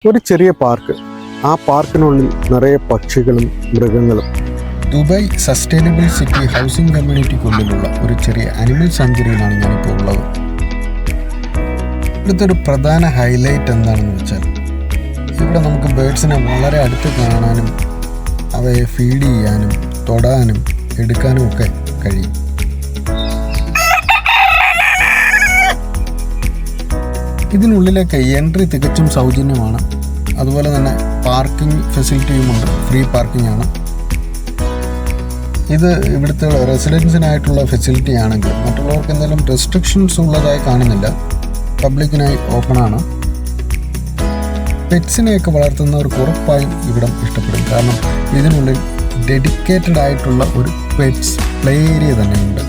ഒരു ചെറിയ പാർക്ക്. ആ പാർക്കിനുള്ളിൽ നിറയെ പക്ഷികളും മൃഗങ്ങളും. ദുബായ് സസ്റ്റൈനബിൾ സിറ്റി ഹൗസിംഗ് കമ്മ്യൂണിറ്റിക്കുള്ളിലുള്ള ഒരു ചെറിയ അനിമൽ സാങ്ച്വറിയിലാണ് ഞാനിപ്പോൾ ഉള്ളത്. ഇവിടുത്തെ ഒരു പ്രധാന ഹൈലൈറ്റ് എന്താണെന്ന് വെച്ചാൽ ഇവിടെ നമുക്ക് ബേഡ്സിനെ വളരെ അടുത്ത് കാണാനും അവയെ ഫീഡ് ചെയ്യാനും തൊടാനും എടുക്കാനും ഒക്കെ കഴിയും. ഇതിനുള്ളിലേക്ക് എൻട്രി തികച്ചും സൗജന്യമാണ്. അതുപോലെ തന്നെ പാർക്കിംഗ് ഫെസിലിറ്റിയുമുണ്ട്. ഫ്രീ പാർക്കിംഗ് ആണ്. ഇത് ഇവിടുത്തെ റെസിഡൻസിനായിട്ടുള്ള ഫെസിലിറ്റി ആണെങ്കിൽ മറ്റുള്ളവർക്ക് എന്തെങ്കിലും റെസ്ട്രിക്ഷൻസ് ഉള്ളതായി കാണുന്നില്ല. പബ്ലിക്കിനായി ഓപ്പണാണ്. പെറ്റ്സിനെയൊക്കെ വളർത്തുന്നവർക്ക് ഉറപ്പായും ഇവിടം ഇഷ്ടപ്പെടും. കാരണം ഇതിനുള്ളിൽ ഡെഡിക്കേറ്റഡ് ആയിട്ടുള്ള ഒരു പെറ്റ്സ് പ്ലേ ഏരിയ തന്നെയുണ്ട്.